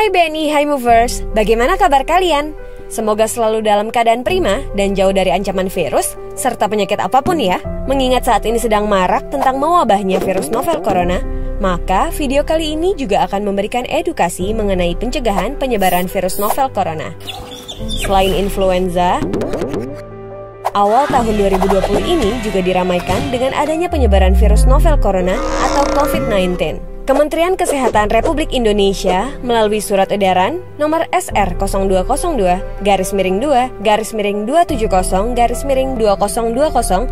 Hai BNI, hai Movers, bagaimana kabar kalian? Semoga selalu dalam keadaan prima dan jauh dari ancaman virus, serta penyakit apapun ya. Mengingat saat ini sedang marak tentang mewabahnya virus novel corona, maka video kali ini juga akan memberikan edukasi mengenai pencegahan penyebaran virus novel corona. Selain influenza, awal tahun 2020 ini juga diramaikan dengan adanya penyebaran virus novel corona atau COVID-19. Kementerian Kesehatan Republik Indonesia melalui Surat Edaran Nomor SR 0202-270-2020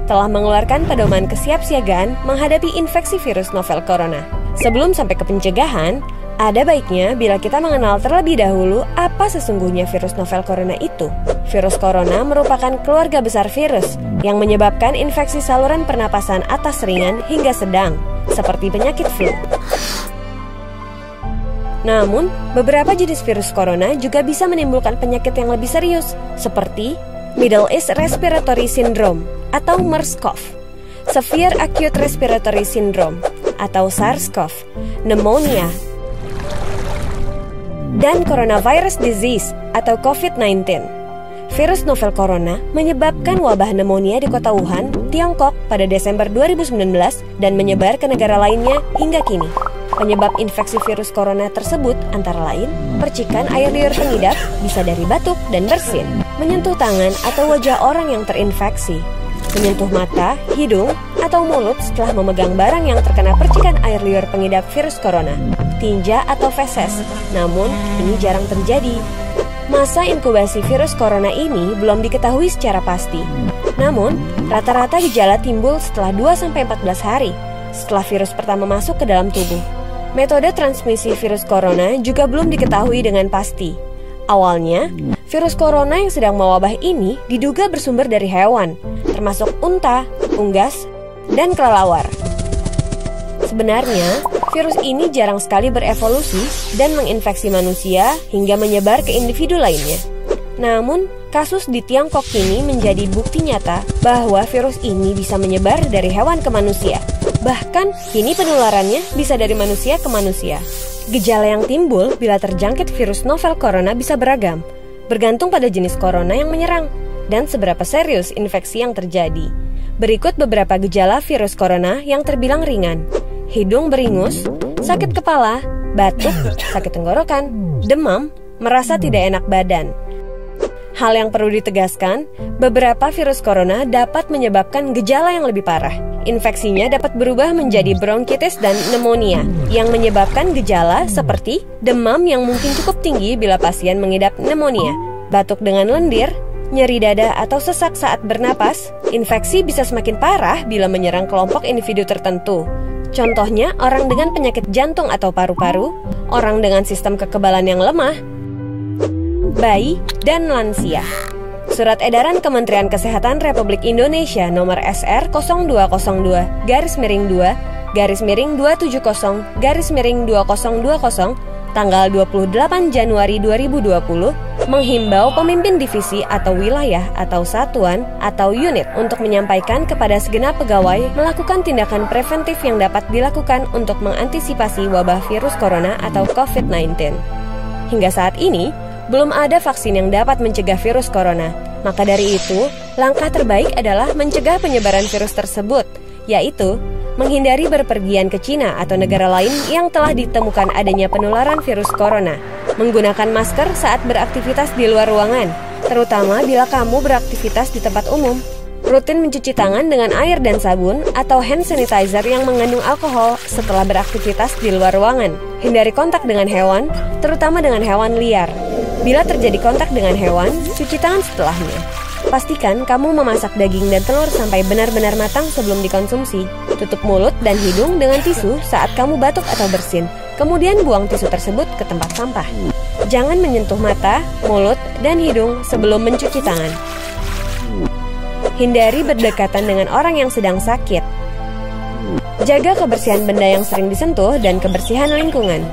telah mengeluarkan pedoman kesiapsiagaan menghadapi infeksi virus novel corona. Sebelum sampai ke pencegahan, ada baiknya bila kita mengenal terlebih dahulu apa sesungguhnya virus novel corona itu. Virus corona merupakan keluarga besar virus yang menyebabkan infeksi saluran pernapasan atas ringan hingga sedang, seperti penyakit flu. Namun, beberapa jenis virus corona juga bisa menimbulkan penyakit yang lebih serius, seperti Middle East Respiratory Syndrome atau MERS-CoV, Severe Acute Respiratory Syndrome atau SARS-CoV, pneumonia, dan Coronavirus Disease atau COVID-19. Virus novel corona menyebabkan wabah pneumonia di kota Wuhan, Tiongkok pada Desember 2019 dan menyebar ke negara lainnya hingga kini. Penyebab infeksi virus corona tersebut antara lain percikan air liur pengidap bisa dari batuk dan bersin, menyentuh tangan atau wajah orang yang terinfeksi, menyentuh mata, hidung, atau mulut setelah memegang barang yang terkena percikan air liur pengidap virus corona, tinja atau feses. Namun, ini jarang terjadi. Masa inkubasi virus corona ini belum diketahui secara pasti. Namun, rata-rata gejala timbul setelah 2-14 hari setelah virus pertama masuk ke dalam tubuh. Metode transmisi virus corona juga belum diketahui dengan pasti. Awalnya, virus corona yang sedang mewabah ini diduga bersumber dari hewan, termasuk unta, unggas, dan kelelawar. Sebenarnya, virus ini jarang sekali berevolusi dan menginfeksi manusia hingga menyebar ke individu lainnya. Namun, kasus di Tiongkok ini menjadi bukti nyata bahwa virus ini bisa menyebar dari hewan ke manusia. Bahkan, kini penularannya bisa dari manusia ke manusia. Gejala yang timbul bila terjangkit virus novel corona bisa beragam, bergantung pada jenis corona yang menyerang dan seberapa serius infeksi yang terjadi. Berikut beberapa gejala virus corona yang terbilang ringan: hidung beringus, sakit kepala, batuk, sakit tenggorokan, demam, merasa tidak enak badan. Hal yang perlu ditegaskan, beberapa virus corona dapat menyebabkan gejala yang lebih parah. Infeksinya dapat berubah menjadi bronkitis dan pneumonia, yang menyebabkan gejala seperti demam yang mungkin cukup tinggi bila pasien mengidap pneumonia, batuk dengan lendir, nyeri dada atau sesak saat bernapas. Infeksi bisa semakin parah bila menyerang kelompok individu tertentu. Contohnya, orang dengan penyakit jantung atau paru-paru, orang dengan sistem kekebalan yang lemah, bayi, dan lansia. Surat Edaran Kementerian Kesehatan Republik Indonesia Nomor SR 0202-270-2020 tanggal 28 Januari 2020 menghimbau pemimpin divisi atau wilayah atau satuan atau unit untuk menyampaikan kepada segenap pegawai melakukan tindakan preventif yang dapat dilakukan untuk mengantisipasi wabah virus corona atau COVID-19. Hingga saat ini, belum ada vaksin yang dapat mencegah virus corona. Maka dari itu, langkah terbaik adalah mencegah penyebaran virus tersebut, yaitu menghindari berpergian ke Cina atau negara lain yang telah ditemukan adanya penularan virus corona, menggunakan masker saat beraktivitas di luar ruangan, terutama bila kamu beraktivitas di tempat umum, rutin mencuci tangan dengan air dan sabun atau hand sanitizer yang mengandung alkohol setelah beraktivitas di luar ruangan, hindari kontak dengan hewan, terutama dengan hewan liar. Bila terjadi kontak dengan hewan, cuci tangan setelahnya. Pastikan kamu memasak daging dan telur sampai benar-benar matang sebelum dikonsumsi. Tutup mulut dan hidung dengan tisu saat kamu batuk atau bersin. Kemudian buang tisu tersebut ke tempat sampah. Jangan menyentuh mata, mulut, dan hidung sebelum mencuci tangan. Hindari berdekatan dengan orang yang sedang sakit. Jaga kebersihan benda yang sering disentuh dan kebersihan lingkungan.